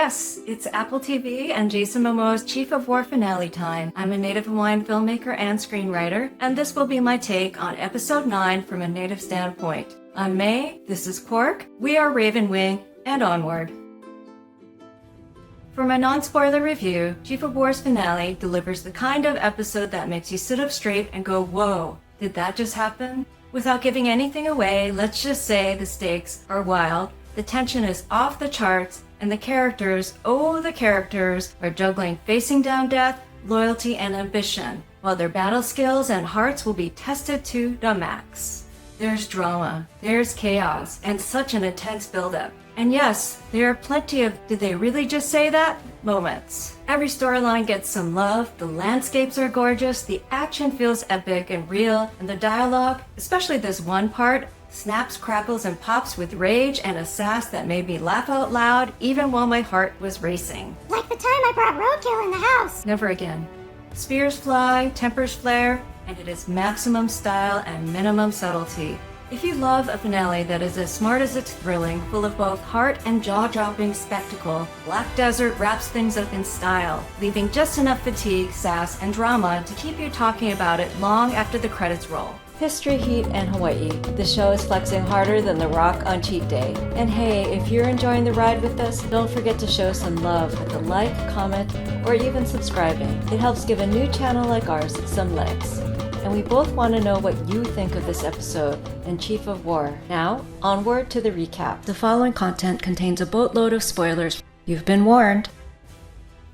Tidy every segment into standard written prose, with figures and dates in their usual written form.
Yes, it's Apple TV and Jason Momoa's Chief of War finale time. I'm a native Hawaiian filmmaker and screenwriter, and this will be my take on Episode 9 from a native standpoint. I'm May, this is Quark, we are Ravenwing, and onward. For my non-spoiler review, Chief of War's finale delivers the kind of episode that makes you sit up straight and go, whoa, did that just happen? Without giving anything away, let's just say the stakes are wild, the tension is off the charts, and the characters, are juggling facing down death, loyalty, and ambition, while their battle skills and hearts will be tested to the max. There's drama, there's chaos, and such an intense buildup. And yes, there are plenty of did they really just say that moments. Every storyline gets some love, the landscapes are gorgeous, the action feels epic and real, and the dialogue, especially this one part, snaps, crackles, and pops with rage and a sass that made me laugh out loud even while my heart was racing. Like the time I brought roadkill in the house. Never again. Spears fly, tempers flare, and it is maximum style and minimum subtlety. If you love a finale that is as smart as it's thrilling, full of both heart and jaw-dropping spectacle, Black Desert wraps things up in style, leaving just enough fatigue, sass, and drama to keep you talking about it long after the credits roll. History, heat, and Hawaii. The show is flexing harder than The Rock on cheat day. And hey, if you're enjoying the ride with us, don't forget to show some love with a like, comment, or even subscribing. It helps give a new channel like ours some legs. And we both want to know what you think of this episode and Chief of War. Now, onward to the recap. The following content contains a boatload of spoilers. You've been warned.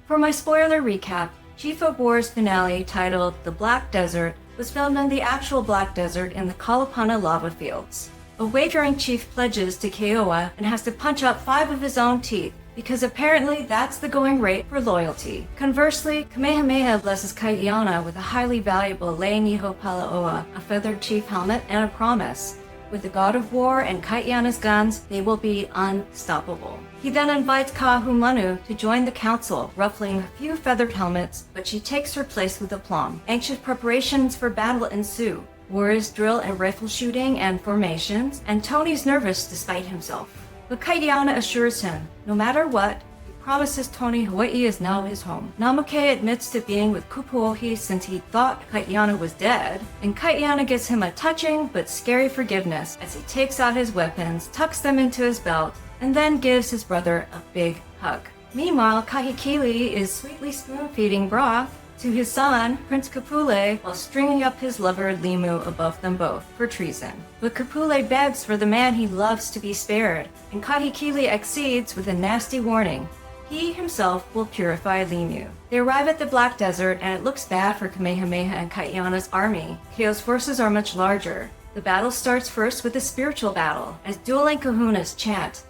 For my spoiler recap, Chief of War's finale, titled The Black Desert, was filmed in the actual Black Desert in the Kalapana lava fields. A wagering chief pledges to Keoa and has to punch out 5 of his own teeth, because apparently that's the going rate for loyalty. Conversely, Kamehameha blesses Kai'ana with a highly valuable Leiniho Palaoa, a feathered chief helmet, and a promise. With the god of war and Kai'ana's guns, they will be unstoppable. He then invites Kahumanu to join the council, ruffling a few feathered helmets, but she takes her place with aplomb. Anxious preparations for battle ensue. Warriors drill and rifle shooting and formations, and Tony's nervous despite himself. But Kai'ana assures him, no matter what, he promises Tony Hawaii is now his home. Namake admits to being with Kupuohi since he thought Kai'ana was dead, and Kai'ana gives him a touching but scary forgiveness as he takes out his weapons, tucks them into his belt, and then gives his brother a big hug. Meanwhile, Kahikili is sweetly spoon-feeding broth to his son, Prince Kapule, while stringing up his lover Limu above them both for treason. But Kapule begs for the man he loves to be spared, and Kahikili accedes with a nasty warning. He himself will purify Limu. They arrive at the Black Desert, and it looks bad for Kamehameha and Kai'ana's army. Keo's forces are much larger. The battle starts first with a spiritual battle, as dueling kahunas chant.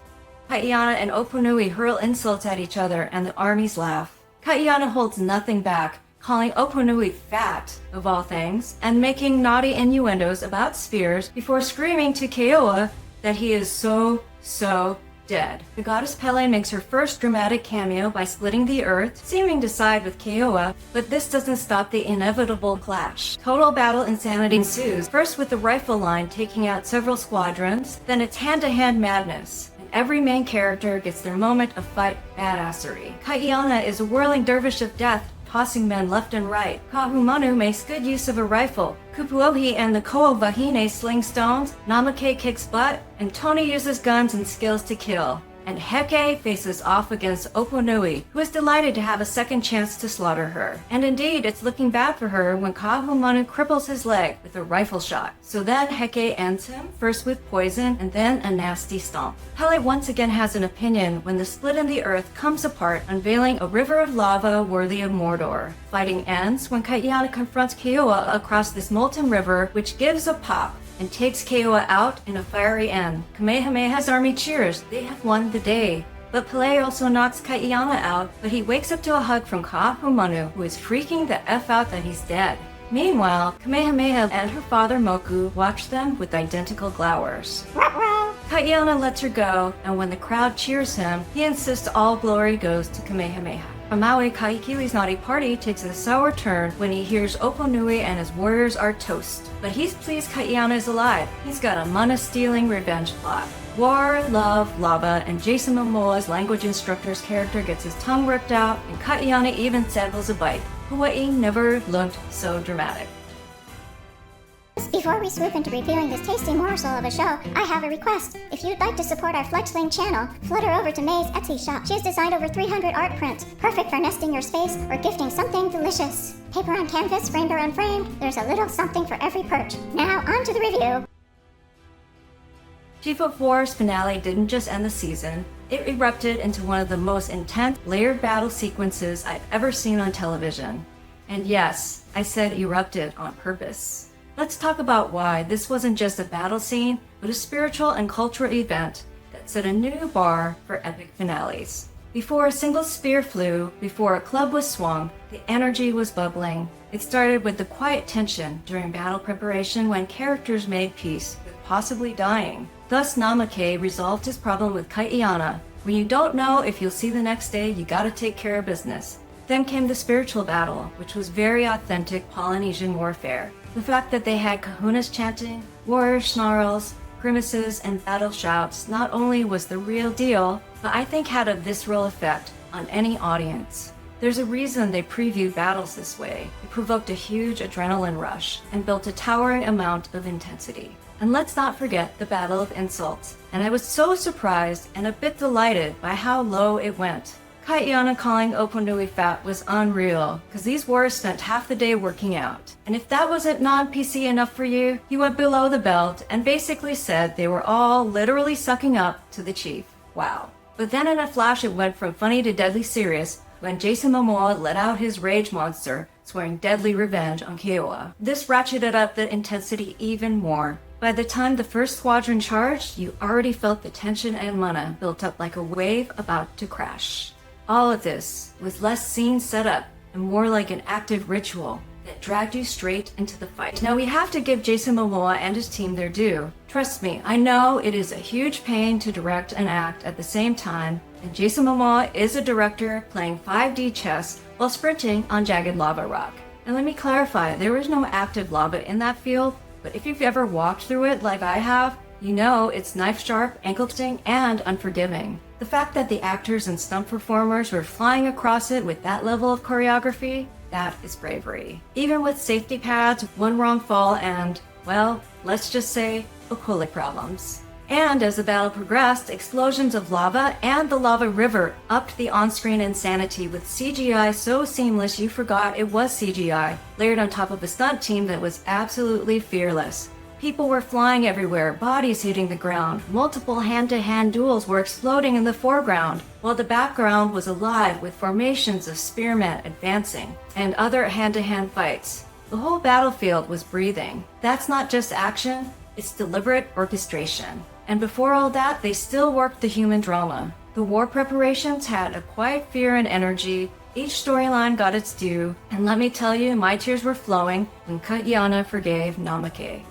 Kai'ana and Opunui hurl insults at each other, and the armies laugh. Kai'ana holds nothing back, calling Opunui fat, of all things, and making naughty innuendos about spears before screaming to Keoa that he is so dead. The goddess Pele makes her first dramatic cameo by splitting the earth, seeming to side with Keoa, but this doesn't stop the inevitable clash. Total battle insanity ensues, first with the rifle line taking out several squadrons, then it's hand-to-hand madness. Every main character gets their moment of fight badassery. Kai'ana is a whirling dervish of death, tossing men left and right. Kahumanu makes good use of a rifle. Kupuohi and the Koa Wahine sling stones. Namake kicks butt, and Tony uses guns and skills to kill. And Heke faces off against Opunui, who is delighted to have a second chance to slaughter her. And indeed, it's looking bad for her when Kahumanu cripples his leg with a rifle shot. So then Heke ends him, first with poison, and then a nasty stomp. Pele once again has an opinion when the split in the earth comes apart, unveiling a river of lava worthy of Mordor. Fighting ends when Kai'ana confronts Keoa across this molten river, which gives a pop and takes Keoa out in a fiery end. Kamehameha's army cheers, they have won the day. But Pele also knocks Kai'ana out, but he wakes up to a hug from Kahumanu, who is freaking the F out that he's dead. Meanwhile, Kamehameha and her father Moku watch them with identical glowers. Kai'ana lets her go, and when the crowd cheers him, he insists all glory goes to Kamehameha. On Maui, Kahikili's naughty party takes a sour turn when he hears Opunui and his warriors are toast. But he's pleased Kai'ana is alive. He's got a mana-stealing revenge plot. War, love, lava, and Jason Momoa's language instructor's character gets his tongue ripped out, and Kaiana even samples a bite. Hawaii never looked so dramatic. Before we swoop into reviewing this tasty morsel of a show, I have a request. If you'd like to support our fledgling channel, flutter over to May's Etsy shop. She has designed over 300 art prints, perfect for nesting your space or gifting something delicious. Paper on canvas, framed or unframed, there's a little something for every perch. Now, on to the review. Chief of War's finale didn't just end the season, it erupted into one of the most intense, layered battle sequences I've ever seen on television. And yes, I said erupted on purpose. Let's talk about why this wasn't just a battle scene, but a spiritual and cultural event that set a new bar for epic finales. Before a single spear flew, before a club was swung, the energy was bubbling. It started with the quiet tension during battle preparation when characters made peace with possibly dying. Thus, Namake resolved his problem with Kaiana. When you don't know if you'll see the next day, you gotta take care of business. Then came the spiritual battle, which was very authentic Polynesian warfare. The fact that they had kahunas chanting, warrior snarls, grimaces, and battle shouts not only was the real deal, but I think had a visceral effect on any audience. There's a reason they previewed battles this way. It provoked a huge adrenaline rush and built a towering amount of intensity. And let's not forget the Battle of Insults. And I was so surprised and a bit delighted by how low it went. Kaiana calling Oponui fat was unreal, because these warriors spent half the day working out. And if that wasn't non-PC enough for you, he went below the belt and basically said they were all literally sucking up to the chief. Wow. But then in a flash it went from funny to deadly serious when Jason Momoa let out his rage monster, swearing deadly revenge on Kiowa. This ratcheted up the intensity even more. By the time the first squadron charged, you already felt the tension and mana built up like a wave about to crash. All of this was less scene setup and more like an active ritual that dragged you straight into the fight. Now we have to give Jason Momoa and his team their due. Trust me, I know it is a huge pain to direct and act at the same time, and Jason Momoa is a director playing 5D chess while sprinting on jagged lava rock. And let me clarify, there was no active lava in that field, but if you've ever walked through it like I have, you know it's knife-sharp, ankle-twisting, and unforgiving. The fact that the actors and stunt performers were flying across it with that level of choreography, that is bravery. Even with safety pads, one wrong fall and, well, let's just say, occultic problems. And as the battle progressed, explosions of lava and the lava river upped the on-screen insanity with CGI so seamless you forgot it was CGI, layered on top of a stunt team that was absolutely fearless. People were flying everywhere, bodies hitting the ground. Multiple hand-to-hand duels were exploding in the foreground, while the background was alive with formations of spearmen advancing and other hand-to-hand fights. The whole battlefield was breathing. That's not just action, it's deliberate orchestration. And before all that, they still worked the human drama. The war preparations had a quiet fear and energy. Each storyline got its due, and let me tell you, my tears were flowing when Kaiana forgave Namake.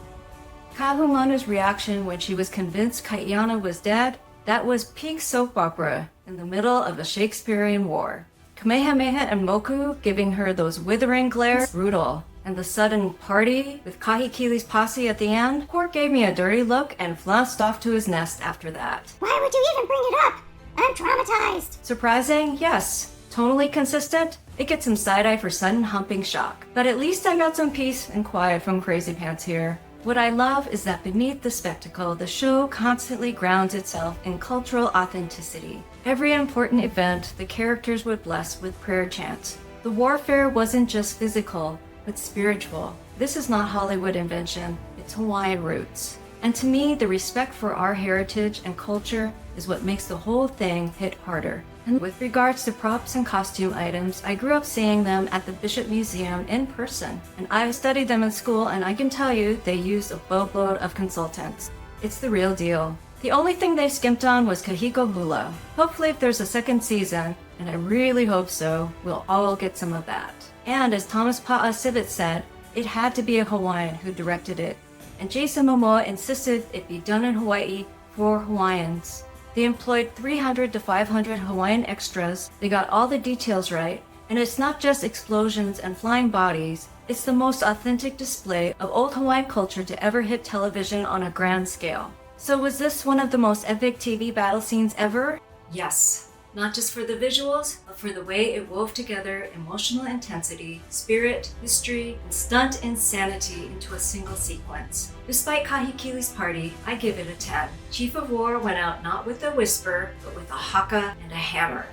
Kahumanu's reaction when she was convinced Kaiana was dead, that was peak soap opera in the middle of a Shakespearean war. Kamehameha and Moku giving her those withering glares, brutal. And the sudden party with Kahikili's posse at the end, Court gave me a dirty look and flounced off to his nest after that. Why would you even bring it up? I'm traumatized. Surprising? Yes. Tonally consistent? It gets some side-eye for sudden humping shock. But at least I got some peace and quiet from Crazy Pants here. What I love is that beneath the spectacle, the show constantly grounds itself in cultural authenticity. Every important event, the characters would bless with prayer chants. The warfare wasn't just physical, but spiritual. This is not Hollywood invention, it's Hawaiian roots. And to me, the respect for our heritage and culture is what makes the whole thing hit harder. And with regards to props and costume items, I grew up seeing them at the Bishop Museum in person. And I studied them in school, and I can tell you they used a boatload of consultants. It's the real deal. The only thing they skimped on was Kahiko Hula. Hopefully if there's a second season, and I really hope so, we'll all get some of that. And as Thomas Pa'a Sivit said, it had to be a Hawaiian who directed it. And Jason Momoa insisted it be done in Hawaii for Hawaiians. They employed 300 to 500 Hawaiian extras, they got all the details right, and it's not just explosions and flying bodies, it's the most authentic display of old Hawaiian culture to ever hit television on a grand scale. So was this one of the most epic TV battle scenes ever? Yes. Not just for the visuals, but for the way it wove together emotional intensity, spirit, history, and stunt insanity into a single sequence. Despite Kahikili's party, I give it a 10. Chief of War went out not with a whisper, but with a haka and a hammer.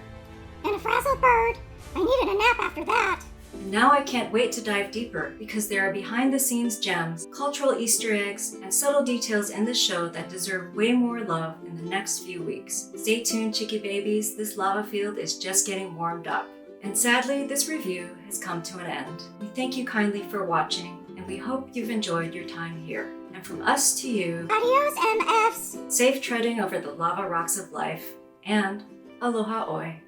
And a frazzled bird. I needed a nap after that. And now I can't wait to dive deeper because there are behind-the-scenes gems, cultural Easter eggs, and subtle details in the show that deserve way more love in the next few weeks. Stay tuned, cheeky babies, this lava field is just getting warmed up. And sadly, this review has come to an end. We thank you kindly for watching, and we hope you've enjoyed your time here. And from us to you, Adios, MFs! safe treading over the lava rocks of life, and aloha oi.